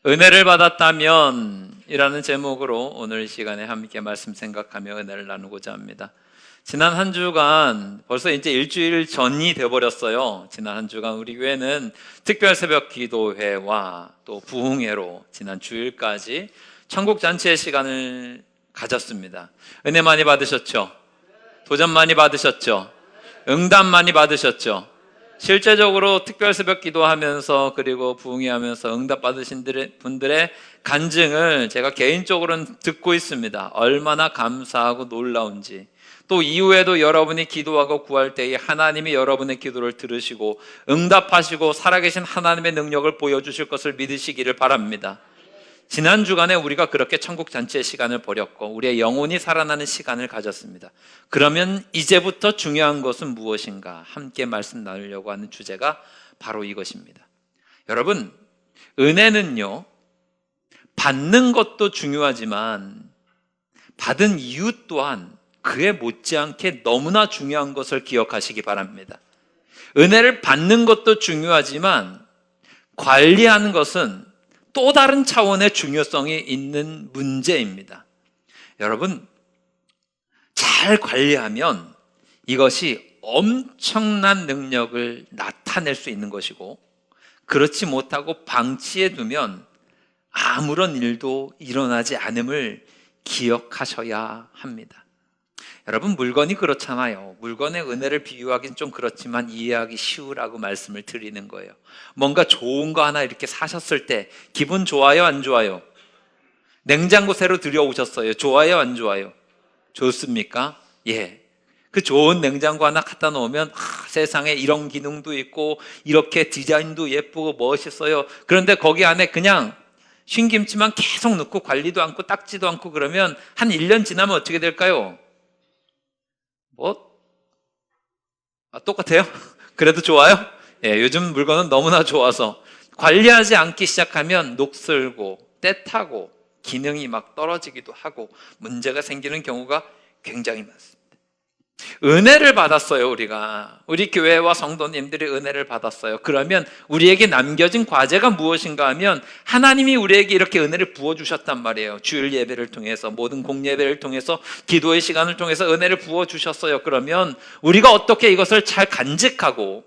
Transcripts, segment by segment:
은혜를 받았다면 이라는 제목으로 오늘 이 시간에 함께 말씀 생각하며 은혜를 나누고자 합니다. 지난 한 주간 벌써 이제 일주일 전이 되어버렸어요. 지난 한 주간 우리 교회는 특별 새벽 기도회와 또 부흥회로 지난 주일까지 천국잔치의 시간을 가졌습니다. 은혜 많이 받으셨죠? 도전 많이 받으셨죠? 응답 많이 받으셨죠? 실제적으로 특별 새벽 기도하면서 그리고 부흥회하면서 응답 받으신 분들의 간증을 제가 개인적으로는 듣고 있습니다. 얼마나 감사하고 놀라운지. 또 이후에도 여러분이 기도하고 구할 때에 하나님이 여러분의 기도를 들으시고 응답하시고 살아계신 하나님의 능력을 보여주실 것을 믿으시기를 바랍니다. 지난 주간에 우리가 그렇게 천국 잔치의 시간을 벌였고 우리의 영혼이 살아나는 시간을 가졌습니다. 그러면 이제부터 중요한 것은 무엇인가? 함께 말씀 나누려고 하는 주제가 바로 이것입니다. 여러분, 은혜는요, 받는 것도 중요하지만 받은 이유 또한 그에 못지않게 너무나 중요한 것을 기억하시기 바랍니다. 은혜를 받는 것도 중요하지만 관리하는 것은 또 다른 차원의 중요성이 있는 문제입니다. 여러분, 잘 관리하면 이것이 엄청난 능력을 나타낼 수 있는 것이고, 그렇지 못하고 방치해 두면 아무런 일도 일어나지 않음을 기억하셔야 합니다. 여러분, 물건이 그렇잖아요. 물건의 은혜를 비유하기는 좀 그렇지만 이해하기 쉬우라고 말씀을 드리는 거예요. 뭔가 좋은 거 하나 이렇게 사셨을 때 기분 좋아요, 안 좋아요? 냉장고 새로 들여오셨어요. 좋아요, 안 좋아요? 좋습니까? 예. 그 좋은 냉장고 하나 갖다 놓으면 세상에 이런 기능도 있고 이렇게 디자인도 예쁘고 멋있어요. 그런데 거기 안에 그냥 신김치만 계속 넣고 관리도 않고 닦지도 않고 그러면 한 1년 지나면 어떻게 될까요? 똑같아요? 그래도 좋아요? 예, 요즘 물건은 너무나 좋아서 관리하지 않기 시작하면 녹슬고 때타고 기능이 막 떨어지기도 하고 문제가 생기는 경우가 굉장히 많습니다. 은혜를 받았어요. 우리 교회와 성도님들이 은혜를 받았어요. 그러면 우리에게 남겨진 과제가 무엇인가 하면 하나님이 우리에게 이렇게 은혜를 부어주셨단 말이에요. 주일 예배를 통해서 모든 공예배를 통해서 기도의 시간을 통해서 은혜를 부어주셨어요. 그러면 우리가 어떻게 이것을 잘 간직하고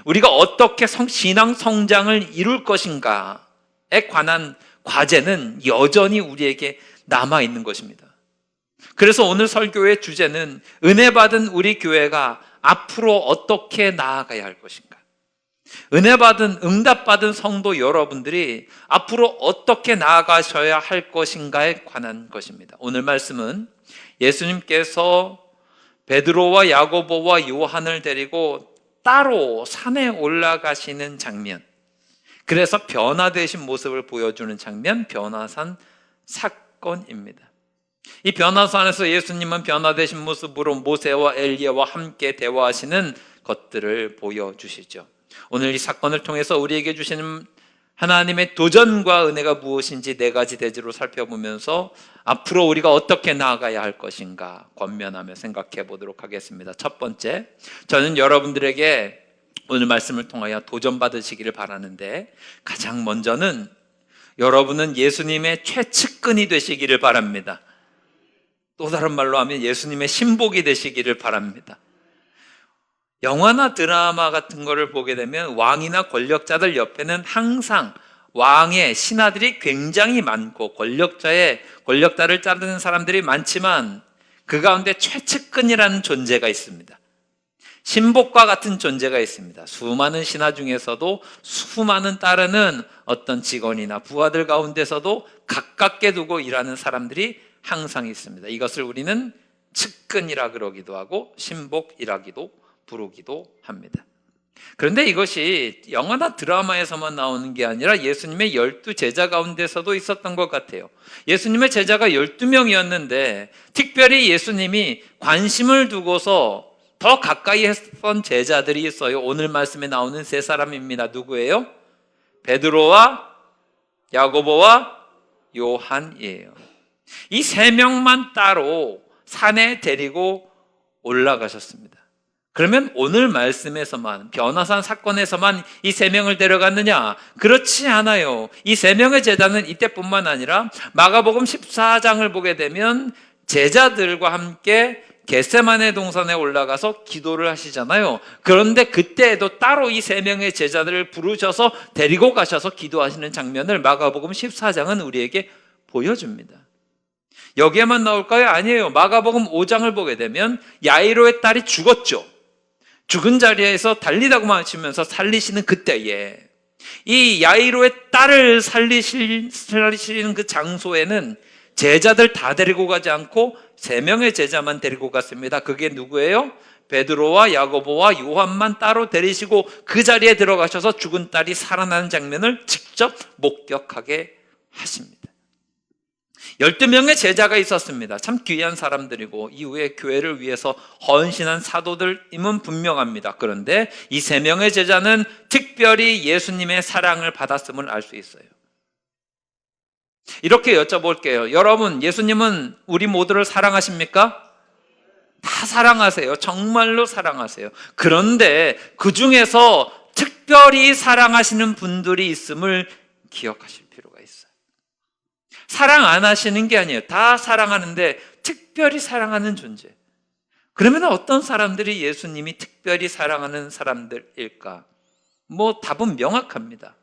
우리가 어떻게 신앙 성장을 이룰 것인가에 관한 과제는 여전히 우리에게 남아있는 것입니다. 그래서 오늘 설교의 주제는 은혜 받은 우리 교회가 앞으로 어떻게 나아가야 할 것인가? 은혜 받은, 응답 받은 성도 여러분들이 앞으로 어떻게 나아가셔야 할 것인가에 관한 것입니다. 오늘 말씀은 예수님께서 베드로와 야고보와 요한을 데리고 따로 산에 올라가시는 장면, 그래서 변화되신 모습을 보여주는 장면, 변화산 사건입니다. 이 변화산에서 예수님은 변화되신 모습으로 모세와 엘리야와 함께 대화하시는 것들을 보여주시죠. 오늘 이 사건을 통해서 우리에게 주시는 하나님의 도전과 은혜가 무엇인지 4가지 대지로 살펴보면서 앞으로 우리가 어떻게 나아가야 할 것인가 권면하며 생각해 보도록 하겠습니다. 첫 번째, 저는 여러분들에게 오늘 말씀을 통하여 도전받으시기를 바라는데 가장 먼저는 여러분은 예수님의 최측근이 되시기를 바랍니다. 또 다른 말로 하면 예수님의 신복이 되시기를 바랍니다. 영화나 드라마 같은 거를 보게 되면 왕이나 권력자들 옆에는 항상 왕의 신하들이 굉장히 많고 권력자를 따르는 사람들이 많지만 그 가운데 최측근이라는 존재가 있습니다. 신복과 같은 존재가 있습니다. 수많은 신하 중에서도 수많은 따르는 어떤 직원이나 부하들 가운데서도 가깝게 두고 일하는 사람들이 항상 있습니다. 이것을 우리는 측근이라 그러기도 하고 신복이라기도 부르기도 합니다. 그런데 이것이 영화나 드라마에서만 나오는 게 아니라 예수님의 12제자 가운데서도 있었던 것 같아요. 예수님의 제자가 12명이었는데 특별히 예수님이 관심을 두고서 더 가까이 했던 제자들이 있어요. 오늘 말씀에 나오는 3사람입니다. 누구예요? 베드로와 야고보와 요한이에요. 이 3명만 따로 산에 데리고 올라가셨습니다. 그러면 오늘 말씀에서만, 변화산 사건에서만 이 세 명을 데려갔느냐? 그렇지 않아요. 이 세 명의 제자는 이때뿐만 아니라 마가복음 14장을 보게 되면 제자들과 함께 겟세마네 동산에 올라가서 기도를 하시잖아요. 그런데 그때에도 따로 이 세 명의 제자들을 부르셔서 데리고 가셔서 기도하시는 장면을 마가복음 14장은 우리에게 보여줍니다. 여기에만 나올까요? 아니에요. 마가복음 5장을 보게 되면 야이로의 딸이 죽었죠. 죽은 자리에서 달리다고 하시면서 살리시는 그때에 이 야이로의 딸을 살리시는 그 장소에는 제자들 다 데리고 가지 않고 세 명의 제자만 데리고 갔습니다. 그게 누구예요? 베드로와 야고보와 요한만 따로 데리시고 그 자리에 들어가셔서 죽은 딸이 살아나는 장면을 직접 목격하게 하십니다. 12명의 제자가 있었습니다. 참 귀한 사람들이고 이후에 교회를 위해서 헌신한 사도들임은 분명합니다. 그런데 이 3명의 제자는 특별히 예수님의 사랑을 받았음을 알 수 있어요. 이렇게 여쭤볼게요. 여러분, 예수님은 우리 모두를 사랑하십니까? 다 사랑하세요. 정말로 사랑하세요. 그런데 그 중에서 특별히 사랑하시는 분들이 있음을 기억하실 필요가 있어요. 사랑 안 하시는 게 아니에요. 다 사랑하는데 특별히 사랑하는 존재. 그러면 어떤 사람들이 예수님이 특별히 사랑하는 사람들일까? 답은 명확합니다.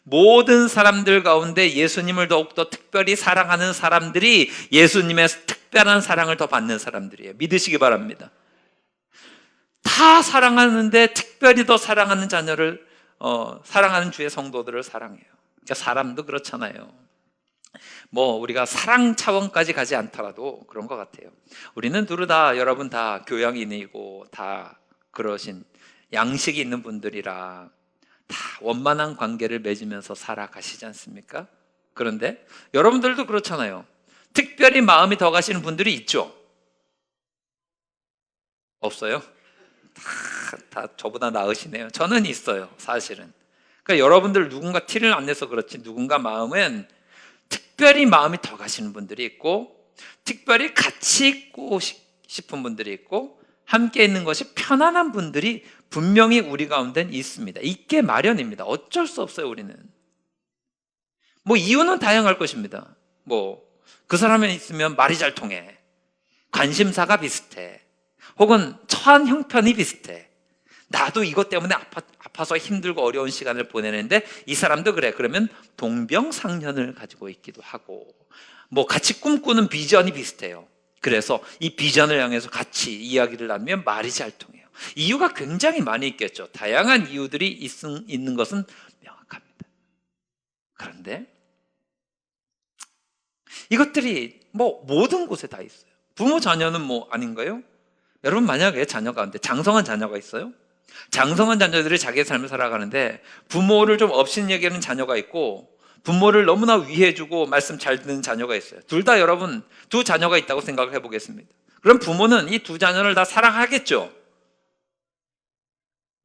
모든 사람들 가운데 예수님을 더욱더 특별히 사랑하는 사람들이 예수님의 특별한 사랑을 더 받는 사람들이에요. 믿으시기 바랍니다. 다 사랑하는데 특별히 더 사랑하는 자녀를 사랑하는 주의 성도들을 사랑해요. 그러니까 사람도 그렇잖아요. 우리가 사랑 차원까지 가지 않더라도 그런 것 같아요. 우리는 두루 다 여러분 다 교양인이고 다 그러신 양식이 있는 분들이라 다 원만한 관계를 맺으면서 살아가시지 않습니까? 그런데 여러분들도 그렇잖아요. 특별히 마음이 더 가시는 분들이 있죠? 없어요? 다 저보다 나으시네요. 저는 있어요, 사실은. 그러니까 여러분들 누군가 티를 안 내서 그렇지 누군가 마음은 특별히 마음이 더 가시는 분들이 있고 특별히 같이 있고 싶은 분들이 있고 함께 있는 것이 편안한 분들이 분명히 우리 가운데는 있습니다. 있게 마련입니다. 어쩔 수 없어요, 우리는. 이유는 다양할 것입니다. 그 사람이 있으면 말이 잘 통해. 관심사가 비슷해. 혹은 처한 형편이 비슷해. 나도 이것 때문에 아파서 힘들고 어려운 시간을 보내는데 이 사람도 그래. 그러면 동병상련을 가지고 있기도 하고 같이 꿈꾸는 비전이 비슷해요. 그래서 이 비전을 향해서 같이 이야기를 나누면 말이 잘 통해요. 이유가 굉장히 많이 있겠죠. 다양한 이유들이 있는 것은 명확합니다. 그런데 이것들이 모든 곳에 다 있어요. 부모 자녀는 아닌가요? 여러분 만약에 자녀 가운데 장성한 자녀가 있어요? 장성한 자녀들이 자기의 삶을 살아가는데 부모를 좀 업신 여기는 자녀가 있고 부모를 너무나 위해주고 말씀 잘 듣는 자녀가 있어요. 둘 다 여러분 두 자녀가 있다고 생각을 해보겠습니다. 그럼 부모는 이 두 자녀를 다 사랑하겠죠?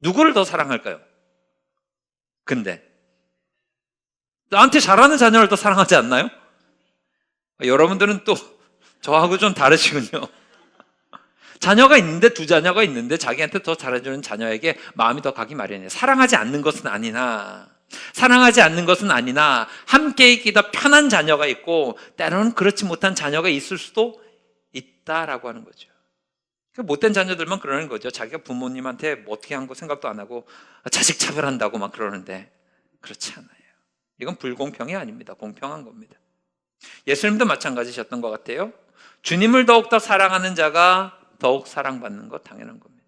누구를 더 사랑할까요? 근데 나한테 잘하는 자녀를 더 사랑하지 않나요? 여러분들은 또 저하고 좀 다르시군요. 자녀가 있는데 두 자녀가 있는데 자기한테 더 잘해주는 자녀에게 마음이 더 가기 마련이에요. 사랑하지 않는 것은 아니나 함께 있기 더 편한 자녀가 있고 때로는 그렇지 못한 자녀가 있을 수도 있다라고 하는 거죠. 못된 자녀들만 그러는 거죠. 자기가 부모님한테 어떻게 한 거 생각도 안 하고 자식 차별한다고 막 그러는데 그렇지 않아요. 이건 불공평이 아닙니다. 공평한 겁니다. 예수님도 마찬가지셨던 것 같아요. 주님을 더욱더 사랑하는 자가 더욱 사랑받는 것 당연한 겁니다.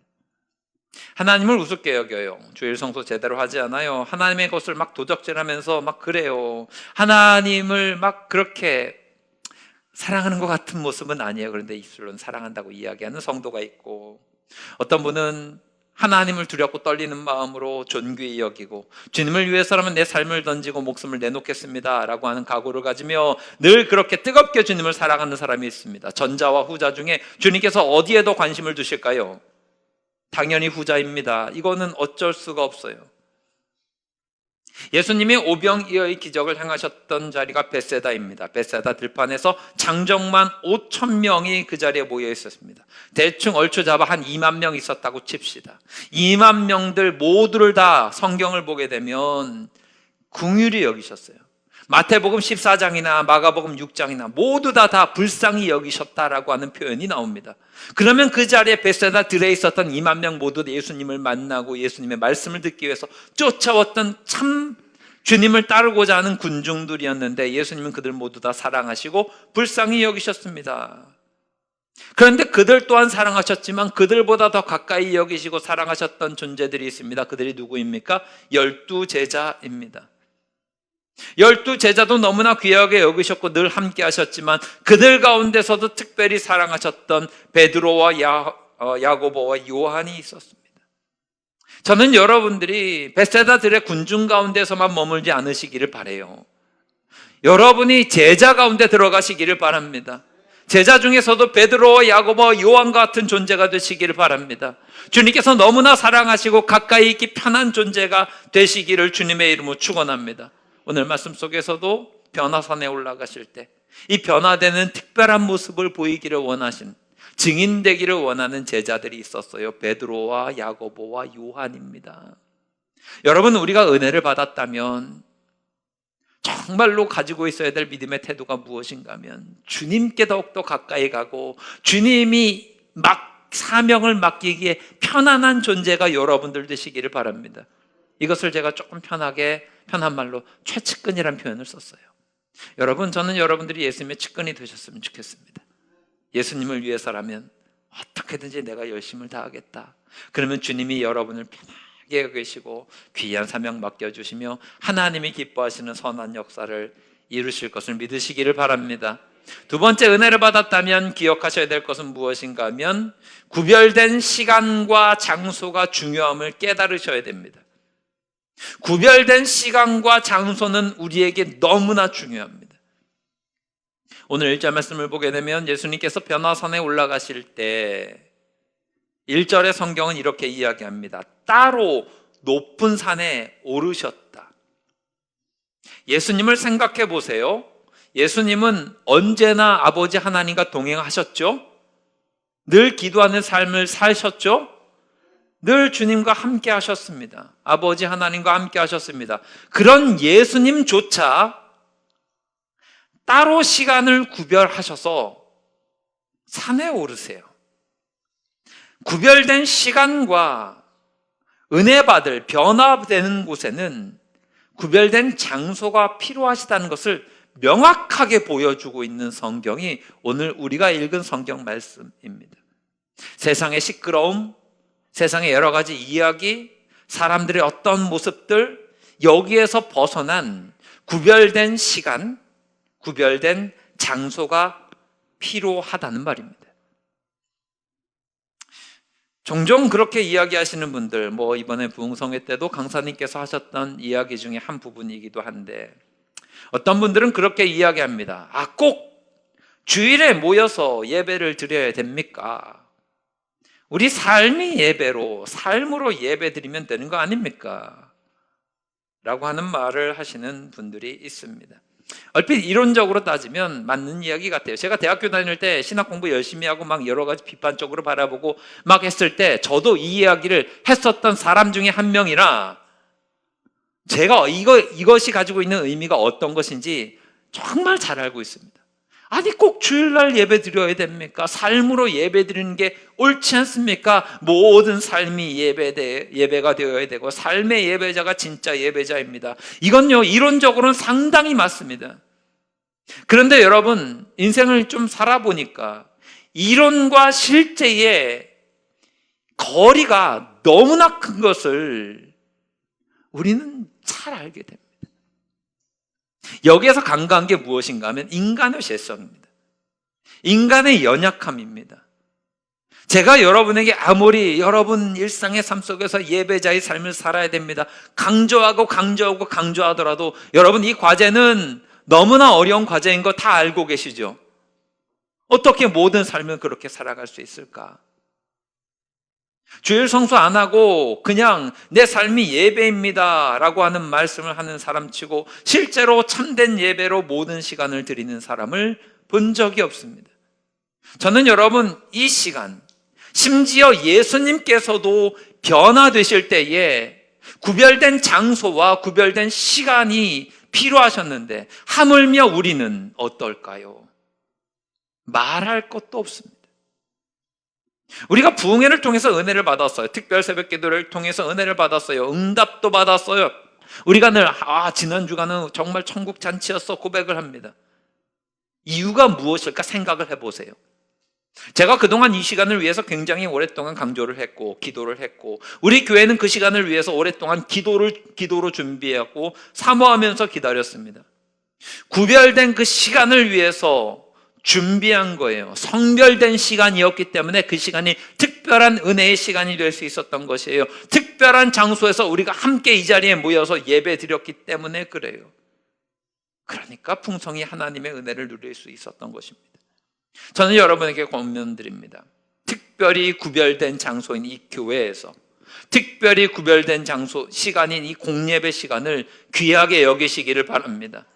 하나님을 우습게 여겨요. 주일 성소 제대로 하지 않아요. 하나님의 것을 막 도적질하면서 막 그래요. 하나님을 막 그렇게 사랑하는 것 같은 모습은 아니에요. 그런데 입술로는 사랑한다고 이야기하는 성도가 있고 어떤 분은 하나님을 두렵고 떨리는 마음으로 존귀히 여기고 주님을 위해서라면 내 삶을 던지고 목숨을 내놓겠습니다 라고 하는 각오를 가지며 늘 그렇게 뜨겁게 주님을 사랑하는 사람이 있습니다. 전자와 후자 중에 주님께서 어디에 더 관심을 두실까요? 당연히 후자입니다. 이거는 어쩔 수가 없어요. 예수님이 오병이어의 기적을 행하셨던 자리가 벳세다입니다. 벳세다 들판에서 장정만 5천 명이 그 자리에 모여 있었습니다. 대충 얼추 잡아 한 2만 명 있었다고 칩시다. 2만 명들 모두를 다 성경을 보게 되면 긍휼히 여기셨어요. 마태복음 14장이나 마가복음 6장이나 모두 다 불쌍히 여기셨다라고 하는 표현이 나옵니다. 그러면 그 자리에 벳세다 들에 있었던 2만 명 모두 예수님을 만나고 예수님의 말씀을 듣기 위해서 쫓아왔던 참 주님을 따르고자 하는 군중들이었는데 예수님은 그들 모두 다 사랑하시고 불쌍히 여기셨습니다. 그런데 그들 또한 사랑하셨지만 그들보다 더 가까이 여기시고 사랑하셨던 존재들이 있습니다. 그들이 누구입니까? 12제자입니다. 12제자도 너무나 귀하게 여기셨고 늘 함께 하셨지만 그들 가운데서도 특별히 사랑하셨던 베드로와 야고보와 요한이 있었습니다. 저는 여러분들이 벳세다 들의 군중 가운데서만 머물지 않으시기를 바라요. 여러분이 제자 가운데 들어가시기를 바랍니다. 제자 중에서도 베드로와 야고보와 요한과 같은 존재가 되시기를 바랍니다. 주님께서 너무나 사랑하시고 가까이 있기 편한 존재가 되시기를 주님의 이름으로 축원합니다. 오늘 말씀 속에서도 변화산에 올라가실 때 이 변화되는 특별한 모습을 보이기를 원하신, 증인되기를 원하는 제자들이 있었어요. 베드로와 야고보와 요한입니다. 여러분, 우리가 은혜를 받았다면 정말로 가지고 있어야 될 믿음의 태도가 무엇인가 하면 주님께 더욱더 가까이 가고 주님이 사명을 맡기기에 편안한 존재가 여러분들 되시기를 바랍니다. 이것을 제가 조금 편한 말로 최측근이라는 표현을 썼어요. 여러분, 저는 여러분들이 예수님의 측근이 되셨으면 좋겠습니다. 예수님을 위해서라면 어떻게든지 내가 열심을 다하겠다. 그러면 주님이 여러분을 편하게 여기시고 귀한 사명 맡겨주시며 하나님이 기뻐하시는 선한 역사를 이루실 것을 믿으시기를 바랍니다. 두 번째, 은혜를 받았다면 기억하셔야 될 것은 무엇인가 하면 구별된 시간과 장소가 중요함을 깨달으셔야 됩니다. 구별된 시간과 장소는 우리에게 너무나 중요합니다. 오늘 1절 말씀을 보게 되면 예수님께서 변화산에 올라가실 때 1절의 성경은 이렇게 이야기합니다. 따로 높은 산에 오르셨다. 예수님을 생각해 보세요. 예수님은 언제나 아버지 하나님과 동행하셨죠? 늘 기도하는 삶을 사셨죠? 늘 주님과 함께 하셨습니다. 아버지 하나님과 함께 하셨습니다. 그런 예수님조차 따로 시간을 구별하셔서 산에 오르세요. 구별된 시간과 은혜 받을 변화되는 곳에는 구별된 장소가 필요하시다는 것을 명확하게 보여주고 있는 성경이 오늘 우리가 읽은 성경 말씀입니다. 세상의 시끄러움, 세상의 여러 가지 이야기, 사람들의 어떤 모습들, 여기에서 벗어난 구별된 시간, 구별된 장소가 필요하다는 말입니다. 종종 그렇게 이야기하시는 분들, 이번에 부흥성회 때도 강사님께서 하셨던 이야기 중에 한 부분이기도 한데, 어떤 분들은 그렇게 이야기합니다. 꼭 주일에 모여서 예배를 드려야 됩니까? 우리 삶이 예배로, 삶으로 예배 드리면 되는 거 아닙니까? 라고 하는 말을 하시는 분들이 있습니다. 얼핏 이론적으로 따지면 맞는 이야기 같아요. 제가 대학교 다닐 때 신학 공부 열심히 하고 막 여러 가지 비판적으로 바라보고 막 했을 때 저도 이 이야기를 했었던 사람 중에 한 명이라 제가 이것이 가지고 있는 의미가 어떤 것인지 정말 잘 알고 있습니다. 아니, 꼭 주일날 예배 드려야 됩니까? 삶으로 예배 드리는 게 옳지 않습니까? 모든 삶이 예배가 되어야 되고 삶의 예배자가 진짜 예배자입니다. 이건요, 이론적으로는 상당히 맞습니다. 그런데 여러분, 인생을 좀 살아보니까 이론과 실제의 거리가 너무나 큰 것을 우리는 잘 알게 됩니다. 여기에서 간과한 게 무엇인가 하면 인간의 죄성입니다. 인간의 연약함입니다. 제가 여러분에게 아무리 여러분 일상의 삶 속에서 예배자의 삶을 살아야 됩니다, 강조하더라도 여러분, 이 과제는 너무나 어려운 과제인 거 다 알고 계시죠? 어떻게 모든 삶을 그렇게 살아갈 수 있을까? 주일 성수 안 하고 그냥 내 삶이 예배입니다 라고 하는 말씀을 하는 사람치고 실제로 참된 예배로 모든 시간을 드리는 사람을 본 적이 없습니다. 저는 여러분 이 시간, 심지어 예수님께서도 변화되실 때에 구별된 장소와 구별된 시간이 필요하셨는데 하물며 우리는 어떨까요? 말할 것도 없습니다. 우리가 부흥회를 통해서 은혜를 받았어요. 특별 새벽 기도를 통해서 은혜를 받았어요. 응답도 받았어요. 우리가 늘 지난 주간은 정말 천국 잔치였어 고백을 합니다. 이유가 무엇일까 생각을 해보세요. 제가 그동안 이 시간을 위해서 굉장히 오랫동안 강조를 했고 기도를 했고 우리 교회는 그 시간을 위해서 오랫동안 기도로 준비하고 사모하면서 기다렸습니다. 구별된 그 시간을 위해서 준비한 거예요. 성별된 시간이었기 때문에 그 시간이 특별한 은혜의 시간이 될 수 있었던 것이에요. 특별한 장소에서 우리가 함께 이 자리에 모여서 예배 드렸기 때문에 그래요. 그러니까 풍성히 하나님의 은혜를 누릴 수 있었던 것입니다. 저는 여러분에게 권면드립니다. 특별히 구별된 장소인 이 교회에서 특별히 구별된 장소, 시간인 이 공예배 시간을 귀하게 여기시기를 바랍니다.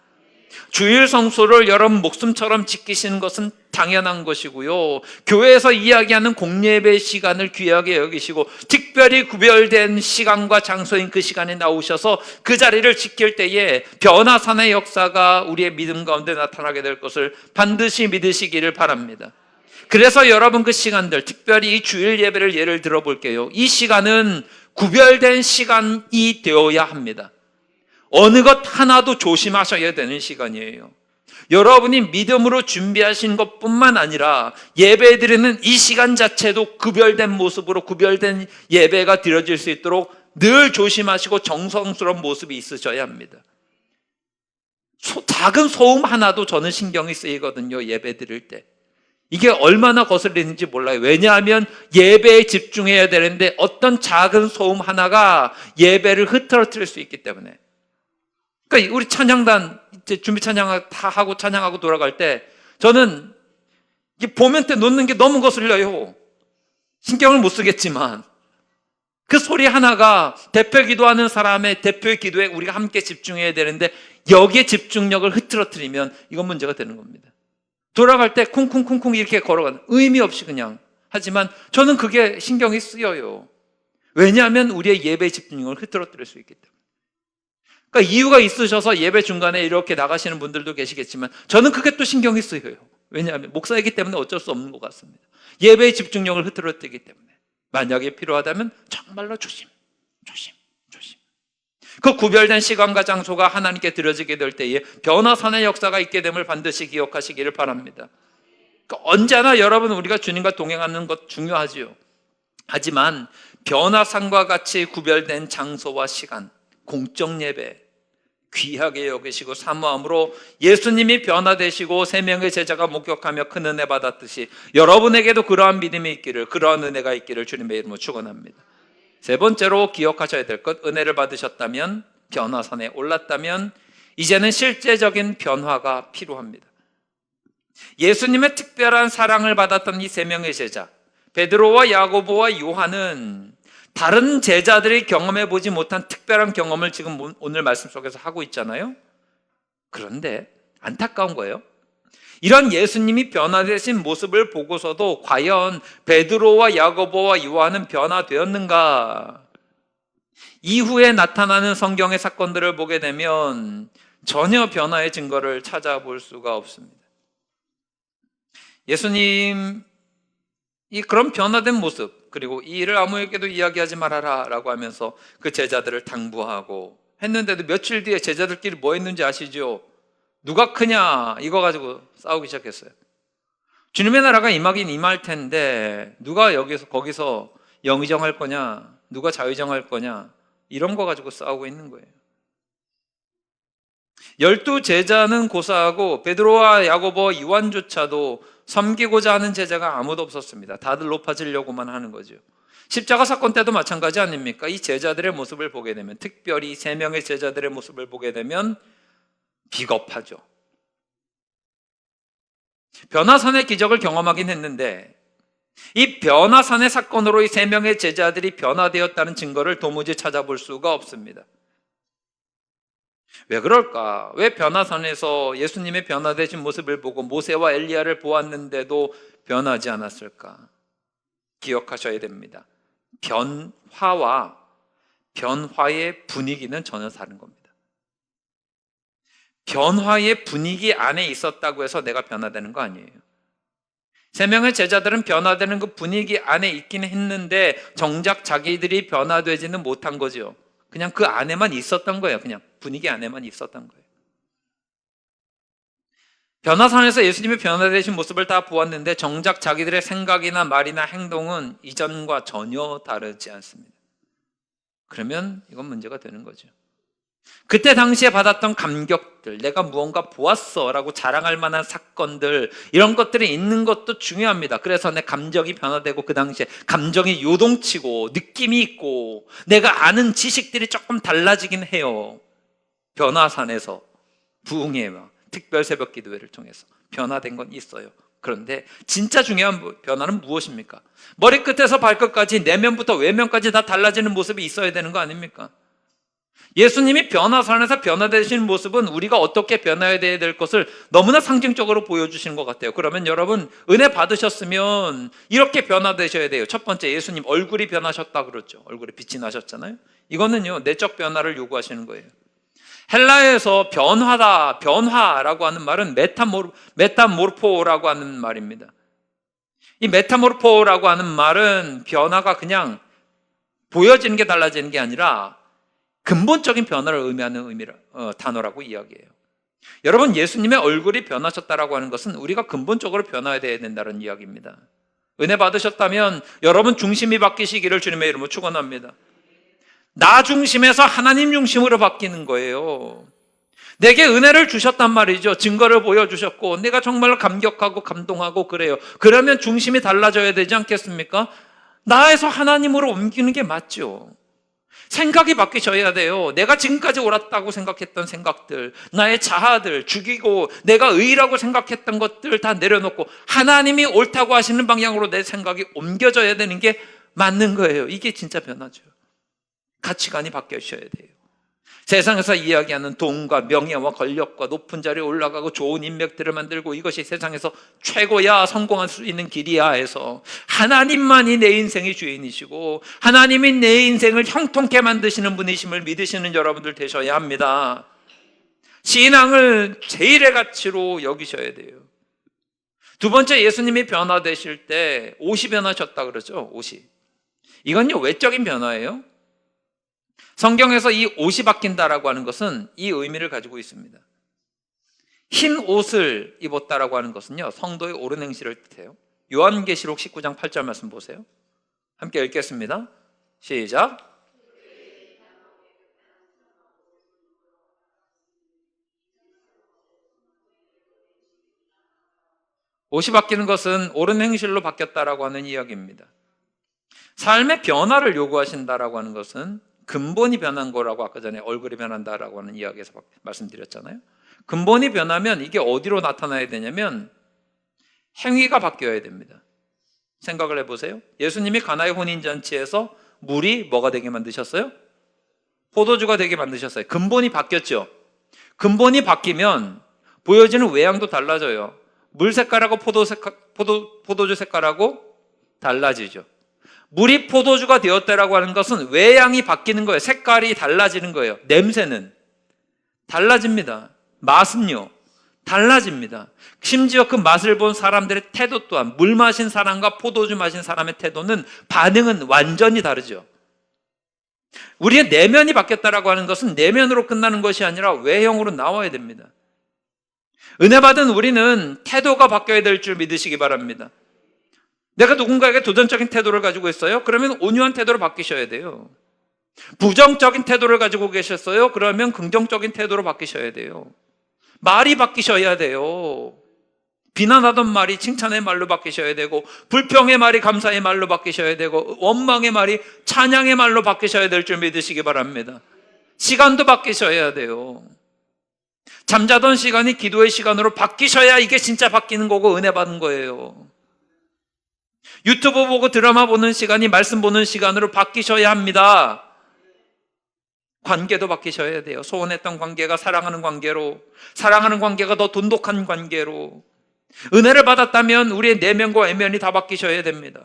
주일 성수를 여러분 목숨처럼 지키시는 것은 당연한 것이고요. 교회에서 이야기하는 공예배 시간을 귀하게 여기시고 특별히 구별된 시간과 장소인 그 시간에 나오셔서 그 자리를 지킬 때에 변화산의 역사가 우리의 믿음 가운데 나타나게 될 것을 반드시 믿으시기를 바랍니다. 그래서 여러분 그 시간들, 특별히 이 주일 예배를 예를 들어 볼게요. 이 시간은 구별된 시간이 되어야 합니다. 어느 것 하나도 조심하셔야 되는 시간이에요. 여러분이 믿음으로 준비하신 것뿐만 아니라 예배 드리는 이 시간 자체도 구별된 모습으로 구별된 예배가 드려질 수 있도록 늘 조심하시고 정성스러운 모습이 있으셔야 합니다. 작은 소음 하나도 저는 신경이 쓰이거든요. 예배 드릴 때. 이게 얼마나 거슬리는지 몰라요. 왜냐하면 예배에 집중해야 되는데 어떤 작은 소음 하나가 예배를 흐트러뜨릴 수 있기 때문에. 그러니까 우리 찬양단 이제 준비 찬양 다 하고 찬양하고 돌아갈 때 저는 보면 때 놓는 게 너무 거슬려요. 신경을 못 쓰겠지만 그 소리 하나가 대표 기도하는 사람의 대표의 기도에 우리가 함께 집중해야 되는데 여기에 집중력을 흐트러뜨리면 이건 문제가 되는 겁니다. 돌아갈 때 쿵쿵쿵쿵 이렇게 걸어가는 의미 없이 그냥 하지만 저는 그게 신경이 쓰여요. 왜냐하면 우리의 예배 집중력을 흐트러뜨릴 수 있기 때문에. 그러니까 이유가 있으셔서 예배 중간에 이렇게 나가시는 분들도 계시겠지만 저는 그게 또 신경이 쓰여요. 왜냐하면 목사이기 때문에 어쩔 수 없는 것 같습니다. 예배의 집중력을 흐트러뜨리기 때문에 만약에 필요하다면 정말로 조심. 그 구별된 시간과 장소가 하나님께 드려지게 될 때에 변화산의 역사가 있게 됨을 반드시 기억하시기를 바랍니다. 그러니까 언제나 여러분 우리가 주님과 동행하는 것 중요하지요. 하지만 변화산과 같이 구별된 장소와 시간, 공적 예배 귀하게 여기시고 사모함으로 예수님이 변화되시고 세 명의 제자가 목격하며 큰 은혜 받았듯이 여러분에게도 그러한 믿음이 있기를, 그러한 은혜가 있기를 주님의 이름으로 축원합니다. 세 번째로 기억하셔야 될 것, 은혜를 받으셨다면, 변화산에 올랐다면 이제는 실제적인 변화가 필요합니다. 예수님의 특별한 사랑을 받았던 이 세 명의 제자 베드로와 야고보와 요한은 다른 제자들이 경험해 보지 못한 특별한 경험을 지금 오늘 말씀 속에서 하고 있잖아요. 그런데 안타까운 거예요. 이런 예수님이 변화되신 모습을 보고서도 과연 베드로와 야고보와 요한은 변화되었는가? 이후에 나타나는 성경의 사건들을 보게 되면 전혀 변화의 증거를 찾아볼 수가 없습니다. 예수님이 그런 변화된 모습, 그리고 이 일을 아무에게도 이야기하지 말아라 라고 하면서 그 제자들을 당부하고 했는데도 며칠 뒤에 제자들끼리 뭐 했는지 아시죠? 누가 크냐 이거 가지고 싸우기 시작했어요. 주님의 나라가 임하긴 임할 텐데 누가 거기서 영의정할 거냐, 누가 자의정할 거냐, 이런 거 가지고 싸우고 있는 거예요. 12 제자는 고사하고 베드로와 야고보, 요한조차도 섬기고자 하는 제자가 아무도 없었습니다. 다들 높아지려고만 하는 거죠. 십자가 사건 때도 마찬가지 아닙니까? 이 제자들의 모습을 보게 되면, 특별히 3명의 제자들의 모습을 보게 되면 비겁하죠. 변화산의 기적을 경험하긴 했는데 이 변화산의 사건으로 이 세 명의 제자들이 변화되었다는 증거를 도무지 찾아볼 수가 없습니다. 왜 그럴까? 왜 변화산에서 예수님의 변화되신 모습을 보고 모세와 엘리야를 보았는데도 변하지 않았을까? 기억하셔야 됩니다. 변화와 변화의 분위기는 전혀 다른 겁니다. 변화의 분위기 안에 있었다고 해서 내가 변화되는 거 아니에요. 세 명의 제자들은 변화되는 그 분위기 안에 있긴 했는데 정작 자기들이 변화되지는 못한 거죠. 그냥 그 안에만 있었던 거예요. 그냥 분위기 안에만 있었던 거예요. 변화산에서 예수님의 변화되신 모습을 다 보았는데 정작 자기들의 생각이나 말이나 행동은 이전과 전혀 다르지 않습니다. 그러면 이건 문제가 되는 거죠. 그때 당시에 받았던 감격들, 내가 무언가 보았어 라고 자랑할 만한 사건들, 이런 것들이 있는 것도 중요합니다. 그래서 내 감정이 변화되고 그 당시에 감정이 요동치고 느낌이 있고 내가 아는 지식들이 조금 달라지긴 해요. 변화산에서 부흥의 특별 새벽 기도회를 통해서 변화된 건 있어요. 그런데 진짜 중요한 변화는 무엇입니까? 머리끝에서 발끝까지 내면부터 외면까지 다 달라지는 모습이 있어야 되는 거 아닙니까? 예수님이 변화산에서 변화되시는 모습은 우리가 어떻게 변화해야 될 것을 너무나 상징적으로 보여주시는 것 같아요. 그러면 여러분 은혜 받으셨으면 이렇게 변화되셔야 돼요. 첫 번째, 예수님 얼굴이 변하셨다 그랬죠. 얼굴에 빛이 나셨잖아요. 이거는요, 내적 변화를 요구하시는 거예요. 헬라에서 변화다, 변화라고 하는 말은 메타모르포라고 하는 말입니다. 이 메타모르포라고 하는 말은 변화가 그냥 보여지는 게 달라지는 게 아니라 근본적인 변화를 의미하는 단어라고 이야기해요. 여러분, 예수님의 얼굴이 변하셨다라고 하는 것은 우리가 근본적으로 변화해야 된다는 이야기입니다. 은혜 받으셨다면 여러분 중심이 바뀌시기를 주님의 이름으로 축원합니다. 나 중심에서 하나님 중심으로 바뀌는 거예요. 내게 은혜를 주셨단 말이죠. 증거를 보여주셨고 내가 정말 감격하고 감동하고 그래요. 그러면 중심이 달라져야 되지 않겠습니까? 나에서 하나님으로 옮기는 게 맞죠. 생각이 바뀌셔야 돼요. 내가 지금까지 옳았다고 생각했던 생각들, 나의 자아들, 죽이고 내가 의라고 생각했던 것들 다 내려놓고 하나님이 옳다고 하시는 방향으로 내 생각이 옮겨져야 되는 게 맞는 거예요. 이게 진짜 변화죠. 가치관이 바뀌어셔야 돼요. 세상에서 이야기하는 돈과 명예와 권력과 높은 자리에 올라가고 좋은 인맥들을 만들고 이것이 세상에서 최고야, 성공할 수 있는 길이야 해서 하나님만이 내 인생의 주인이시고 하나님이 내 인생을 형통케 만드시는 분이심을 믿으시는 여러분들 되셔야 합니다. 신앙을 제일의 가치로 여기셔야 돼요. 두 번째, 예수님이 변화되실 때 옷이 변하셨다 그러죠. 옷이. 이건요, 외적인 변화예요. 성경에서 이 옷이 바뀐다라고 하는 것은 이 의미를 가지고 있습니다. 흰 옷을 입었다라고 하는 것은요, 성도의 옳은 행실을 뜻해요. 요한계시록 19장 8절 말씀 보세요. 함께 읽겠습니다. 시작. 옷이 바뀌는 것은 옳은 행실로 바뀌었다라고 하는 이야기입니다. 삶의 변화를 요구하신다라고 하는 것은 근본이 변한 거라고 아까 전에 얼굴이 변한다라고 하는 이야기에서 말씀드렸잖아요. 근본이 변하면 이게 어디로 나타나야 되냐면 행위가 바뀌어야 됩니다. 생각을 해보세요. 예수님이 가나의 혼인잔치에서 물이 뭐가 되게 만드셨어요? 포도주가 되게 만드셨어요. 근본이 바뀌었죠. 근본이 바뀌면 보여지는 외양도 달라져요. 물 색깔하고 포도주 색깔하고 달라지죠. 물이 포도주가 되었다라고 하는 것은 외양이 바뀌는 거예요. 색깔이 달라지는 거예요. 냄새는 달라집니다. 맛은요, 달라집니다. 심지어 그 맛을 본 사람들의 태도 또한 물 마신 사람과 포도주 마신 사람의 태도는 반응은 완전히 다르죠. 우리의 내면이 바뀌었다라고 하는 것은 내면으로 끝나는 것이 아니라 외형으로 나와야 됩니다. 은혜 받은 우리는 태도가 바뀌어야 될 줄 믿으시기 바랍니다. 내가 누군가에게 도전적인 태도를 가지고 있어요? 그러면 온유한 태도로 바뀌셔야 돼요. 부정적인 태도를 가지고 계셨어요? 그러면 긍정적인 태도로 바뀌셔야 돼요. 말이 바뀌셔야 돼요. 비난하던 말이 칭찬의 말로 바뀌셔야 되고, 불평의 말이 감사의 말로 바뀌셔야 되고, 원망의 말이 찬양의 말로 바뀌셔야 될 줄 믿으시기 바랍니다. 시간도 바뀌셔야 돼요. 잠자던 시간이 기도의 시간으로 바뀌셔야 이게 진짜 바뀌는 거고 은혜 받는 거예요. 유튜브 보고 드라마 보는 시간이 말씀 보는 시간으로 바뀌셔야 합니다. 관계도 바뀌셔야 돼요. 소원했던 관계가 사랑하는 관계로, 사랑하는 관계가 더 돈독한 관계로. 은혜를 받았다면 우리의 내면과 외면이 다 바뀌셔야 됩니다.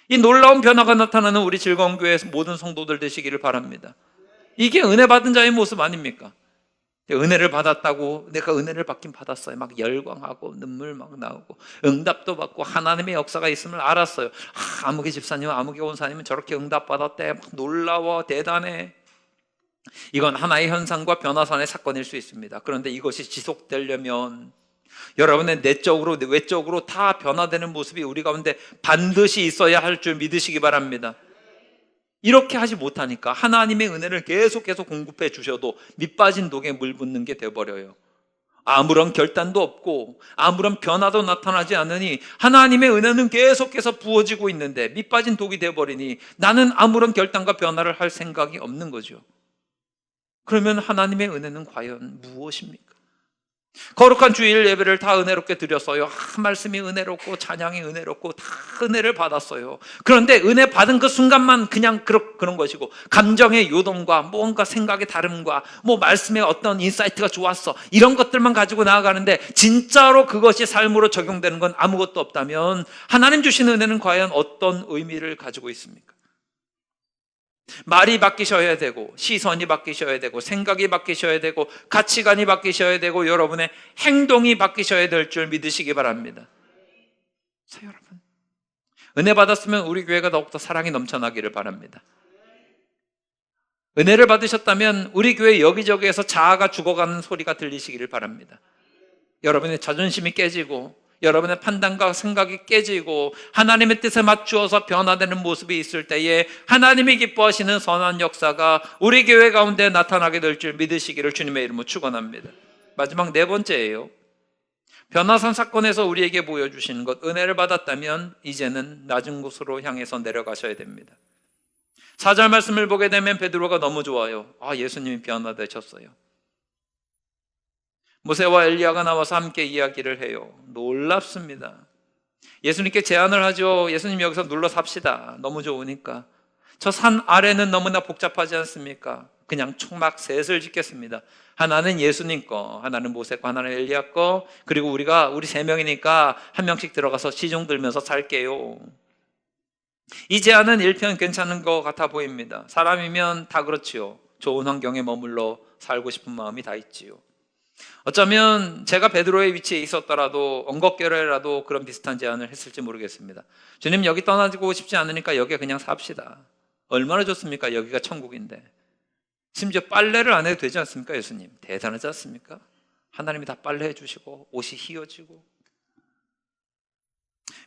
이 놀라운 변화가 나타나는 우리 즐거운 교회에서 모든 성도들 되시기를 바랍니다. 이게 은혜 받은 자의 모습 아닙니까? 은혜를 받았다고 내가 은혜를 받긴 받았어요. 막 열광하고 눈물 막 나오고 응답도 받고 하나님의 역사가 있음을 알았어요. 아무개 집사님, 아무개 원사님은 저렇게 응답 받았대. 막 놀라워, 대단해. 이건 하나의 현상과 변화산의 사건일 수 있습니다. 그런데 이것이 지속되려면 여러분의 내적으로 외적으로 다 변화되는 모습이 우리 가운데 반드시 있어야 할 줄 믿으시기 바랍니다. 이렇게 하지 못하니까 하나님의 은혜를 계속해서 공급해 주셔도 밑빠진 독에 물 붓는 게 돼버려요. 아무런 결단도 없고 아무런 변화도 나타나지 않으니 하나님의 은혜는 계속해서 부어지고 있는데 밑빠진 독이 돼버리니 나는 아무런 결단과 변화를 할 생각이 없는 거죠. 그러면 하나님의 은혜는 과연 무엇입니까? 거룩한 주일 예배를 다 은혜롭게 드렸어요. 말씀이 은혜롭고 찬양이 은혜롭고 다 은혜를 받았어요. 그런데 은혜 받은 그 순간만 그냥 그런 것이고 감정의 요동과 뭔가 생각의 다름과 뭐 말씀의 어떤 인사이트가 좋았어 이런 것들만 가지고 나아가는데 진짜로 그것이 삶으로 적용되는 건 아무것도 없다면 하나님 주신 은혜는 과연 어떤 의미를 가지고 있습니까? 말이 바뀌셔야 되고 시선이 바뀌셔야 되고 생각이 바뀌셔야 되고 가치관이 바뀌셔야 되고 여러분의 행동이 바뀌셔야 될 줄 믿으시기 바랍니다. 그래서 여러분 은혜 받았으면 우리 교회가 더욱더 사랑이 넘쳐나기를 바랍니다. 은혜를 받으셨다면 우리 교회 여기저기에서 자아가 죽어가는 소리가 들리시기를 바랍니다. 여러분의 자존심이 깨지고 여러분의 판단과 생각이 깨지고 하나님의 뜻에 맞추어서 변화되는 모습이 있을 때에 하나님이 기뻐하시는 선한 역사가 우리 교회 가운데 나타나게 될 줄 믿으시기를 주님의 이름으로 축원합니다. 마지막 네 번째예요. 변화산 사건에서 우리에게 보여주시는 것, 은혜를 받았다면 이제는 낮은 곳으로 향해서 내려가셔야 됩니다. 4절 말씀을 보게 되면 베드로가 너무 좋아요. 예수님이 변화되셨어요. 모세와 엘리야가 나와서 함께 이야기를 해요. 놀랍습니다. 예수님께 제안을 하죠. 예수님 여기서 눌러 삽시다. 너무 좋으니까. 저 산 아래는 너무나 복잡하지 않습니까? 그냥 총막 셋을 짓겠습니다. 하나는 예수님 거, 하나는 모세 거, 하나는 엘리야 거, 그리고 우리 세 명이니까 한 명씩 들어가서 시중 들면서 살게요. 이 제안은 일편 괜찮은 것 같아 보입니다. 사람이면 다 그렇지요. 좋은 환경에 머물러 살고 싶은 마음이 다 있지요. 어쩌면 제가 베드로의 위치에 있었더라도 엉겁결에라도 그런 비슷한 제안을 했을지 모르겠습니다. 주님 여기 떠나고 싶지 않으니까 여기에 그냥 삽시다. 얼마나 좋습니까? 여기가 천국인데. 심지어 빨래를 안 해도 되지 않습니까? 예수님 대단하지 않습니까? 하나님이 다 빨래해 주시고 옷이 휘어지고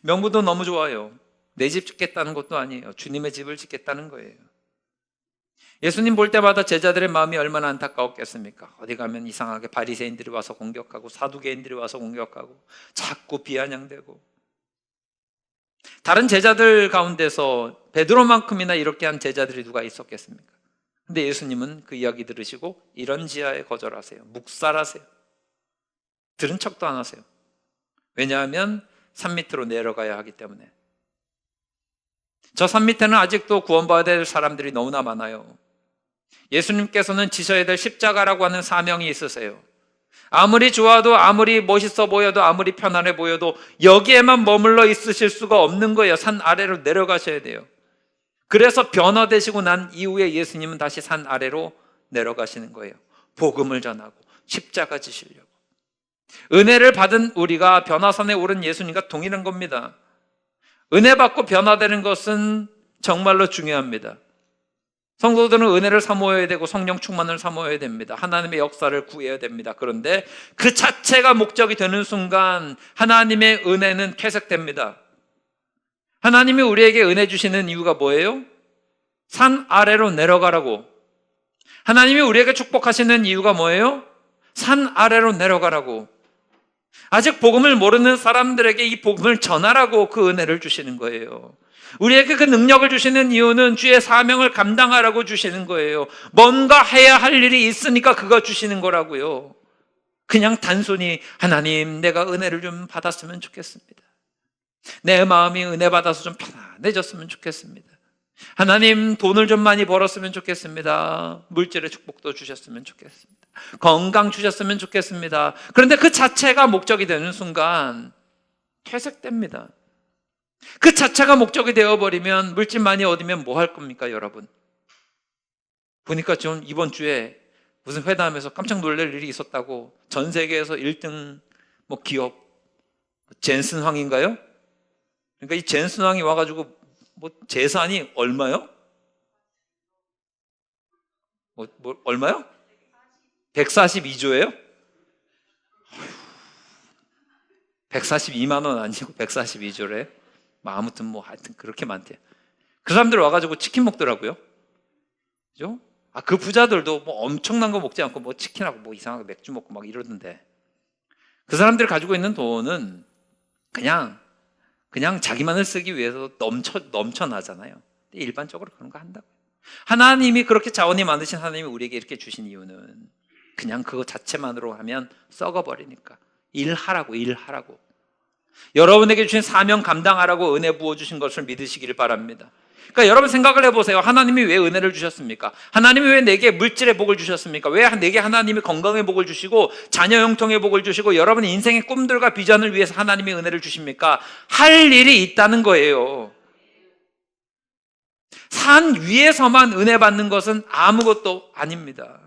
명분도 너무 좋아요. 내 집 짓겠다는 것도 아니에요. 주님의 집을 짓겠다는 거예요. 예수님 볼 때마다 제자들의 마음이 얼마나 안타까웠겠습니까? 어디 가면 이상하게 바리새인들이 와서 공격하고 사두개인들이 와서 공격하고 자꾸 비아냥대고 다른 제자들 가운데서 베드로만큼이나 이렇게 한 제자들이 누가 있었겠습니까? 근데 예수님은 그 이야기 들으시고 이런 지하에 거절하세요. 묵살하세요. 들은 척도 안 하세요. 왜냐하면 산 밑으로 내려가야 하기 때문에. 저 산 밑에는 아직도 구원받아야 될 사람들이 너무나 많아요. 예수님께서는 지셔야 될 십자가라고 하는 사명이 있으세요. 아무리 좋아도 아무리 멋있어 보여도 아무리 편안해 보여도 여기에만 머물러 있으실 수가 없는 거예요. 산 아래로 내려가셔야 돼요. 그래서 변화되시고 난 이후에 예수님은 다시 산 아래로 내려가시는 거예요. 복음을 전하고 십자가 지시려고. 은혜를 받은 우리가 변화산에 오른 예수님과 동일한 겁니다. 은혜 받고 변화되는 것은 정말로 중요합니다. 성도들은 은혜를 사모해야 되고 성령 충만을 사모해야 됩니다. 하나님의 역사를 구해야 됩니다. 그런데 그 자체가 목적이 되는 순간 하나님의 은혜는 퇴색됩니다. 하나님이 우리에게 은혜 주시는 이유가 뭐예요? 산 아래로 내려가라고. 하나님이 우리에게 축복하시는 이유가 뭐예요? 산 아래로 내려가라고. 아직 복음을 모르는 사람들에게 이 복음을 전하라고 그 은혜를 주시는 거예요. 우리에게 그 능력을 주시는 이유는 주의 사명을 감당하라고 주시는 거예요. 뭔가 해야 할 일이 있으니까 그거 주시는 거라고요. 그냥 단순히 하나님 내가 은혜를 좀 받았으면 좋겠습니다. 내 마음이 은혜 받아서 좀 편안해졌으면 좋겠습니다. 하나님, 돈을 좀 많이 벌었으면 좋겠습니다. 물질의 축복도 주셨으면 좋겠습니다. 건강 주셨으면 좋겠습니다. 그런데 그 자체가 목적이 되는 순간 퇴색됩니다. 그 자체가 목적이 되어버리면 물질 많이 얻으면 뭐 할 겁니까, 여러분? 보니까 좀 이번 주에 무슨 회담에서 깜짝 놀랄 일이 있었다고, 전 세계에서 1등 기업 젠슨 황인가요? 그러니까 이 젠슨 황이 와가지고 재산이 얼마요? 얼마요? 142조예요? 142만 원 아니고 142조래? 아무튼 하여튼 그렇게 많대요. 그 사람들 와가지고 치킨 먹더라고요. 그죠? 그 부자들도 엄청난 거 먹지 않고 치킨하고 이상하게 맥주 먹고 막 이러던데, 그 사람들이 가지고 있는 돈은 그냥 자기만을 쓰기 위해서 넘쳐나잖아요. 일반적으로 그런 거 한다고요. 하나님이 그렇게 자원이 많으신 하나님이 우리에게 이렇게 주신 이유는 그냥 그거 자체만으로 하면 썩어버리니까. 일하라고. 여러분에게 주신 사명 감당하라고 은혜 부어주신 것을 믿으시기를 바랍니다. 그러니까 여러분 생각을 해보세요. 하나님이 왜 은혜를 주셨습니까? 하나님이 왜 내게 물질의 복을 주셨습니까? 왜 내게 하나님이 건강의 복을 주시고 자녀 형통의 복을 주시고 여러분 인생의 꿈들과 비전을 위해서 하나님이 은혜를 주십니까? 할 일이 있다는 거예요. 산 위에서만 은혜 받는 것은 아무것도 아닙니다.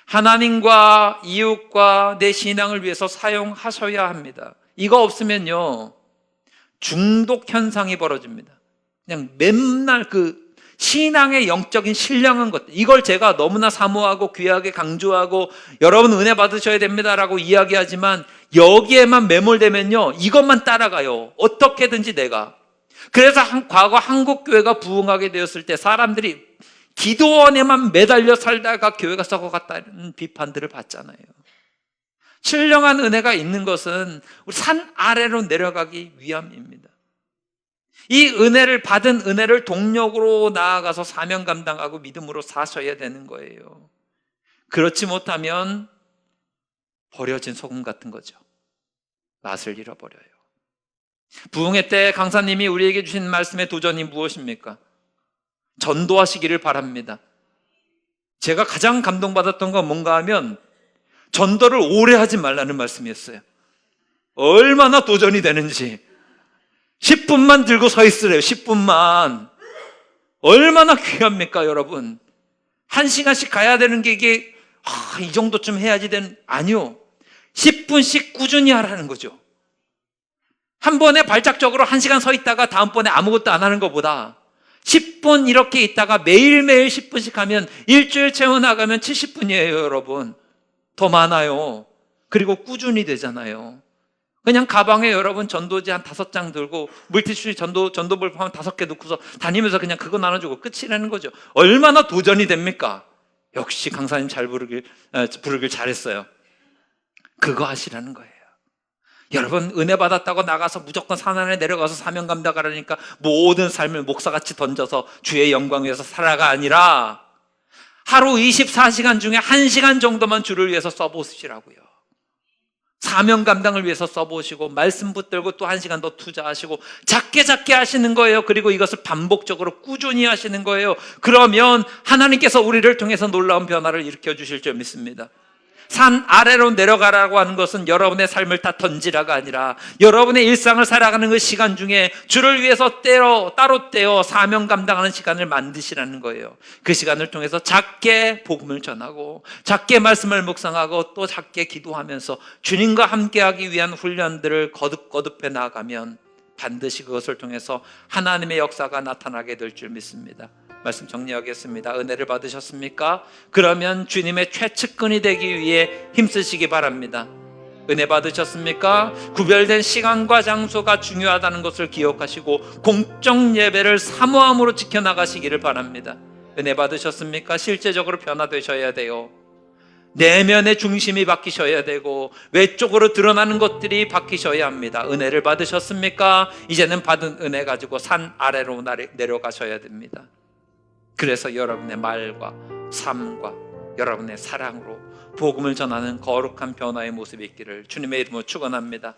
하나님과 이웃과 내 신앙을 위해서 사용하셔야 합니다. 이거 없으면요, 중독 현상이 벌어집니다. 그냥 맨날 신앙의 영적인 신령한 것, 이걸 제가 너무나 사모하고 귀하게 강조하고 여러분 은혜 받으셔야 됩니다라고 이야기하지만 여기에만 매몰되면요, 이것만 따라가요. 어떻게든지 내가. 그래서 과거 한국교회가 부흥하게 되었을 때 사람들이 기도원에만 매달려 살다가 교회가 썩어갔다는 비판들을 받잖아요. 신령한 은혜가 있는 것은 우리 산 아래로 내려가기 위함입니다. 이 은혜를 받은 은혜를 동력으로 나아가서 사명 감당하고 믿음으로 사셔야 되는 거예요. 그렇지 못하면 버려진 소금 같은 거죠. 맛을 잃어버려요. 부흥회 때 강사님이 우리에게 주신 말씀의 도전이 무엇입니까? 전도하시기를 바랍니다. 제가 가장 감동받았던 건 뭔가 하면 전도를 오래 하지 말라는 말씀이었어요. 얼마나 도전이 되는지. 10분만 들고 서 있으래요. 10분만. 얼마나 귀합니까, 여러분? 1시간씩 가야 되는 게 이게 이 정도쯤 해야지 되는, 아니요. 10분씩 꾸준히 하라는 거죠. 한 번에 발작적으로 1시간 서 있다가 다음번에 아무것도 안 하는 것보다 10분 이렇게 있다가 매일매일 10분씩 하면 일주일 채워나가면 70분이에요, 여러분. 더 많아요. 그리고 꾸준히 되잖아요. 그냥 가방에 여러분 전도지 한 5장 들고 물티슈 전도볼 한 5개 넣고서 다니면서 그냥 그거 나눠주고 끝이라는 거죠. 얼마나 도전이 됩니까? 역시 강사님 부르길 잘했어요. 그거 하시라는 거예요. 여러분 은혜 받았다고 나가서 무조건 산안에 내려가서 사명 감당하라니까 모든 삶을 목사같이 던져서 주의 영광 위해서 살아가 아니라 하루 24시간 중에 1시간 정도만 주를 위해서 써보시라고요. 사명 감당을 위해서 써보시고 말씀 붙들고 또 1시간 더 투자하시고 작게 하시는 거예요. 그리고 이것을 반복적으로 꾸준히 하시는 거예요. 그러면 하나님께서 우리를 통해서 놀라운 변화를 일으켜 주실 줄 믿습니다. 산 아래로 내려가라고 하는 것은 여러분의 삶을 다 던지라가 아니라 여러분의 일상을 살아가는 그 시간 중에 주를 위해서 따로 떼어 사명 감당하는 시간을 만드시라는 거예요. 그 시간을 통해서 작게 복음을 전하고 작게 말씀을 묵상하고 또 작게 기도하면서 주님과 함께하기 위한 훈련들을 거듭해 나아가면 반드시 그것을 통해서 하나님의 역사가 나타나게 될 줄 믿습니다. 말씀 정리하겠습니다. 은혜를 받으셨습니까? 그러면 주님의 최측근이 되기 위해 힘쓰시기 바랍니다. 은혜 받으셨습니까? 구별된 시간과 장소가 중요하다는 것을 기억하시고 공적 예배를 사모함으로 지켜나가시기를 바랍니다. 은혜 받으셨습니까? 실제적으로 변화되셔야 돼요. 내면의 중심이 바뀌셔야 되고 외적으로 드러나는 것들이 바뀌셔야 합니다. 은혜를 받으셨습니까? 이제는 받은 은혜 가지고 산 아래로 내려가셔야 됩니다. 그래서 여러분의 말과 삶과 여러분의 사랑으로 복음을 전하는 거룩한 변화의 모습이 있기를 주님의 이름으로 축원합니다.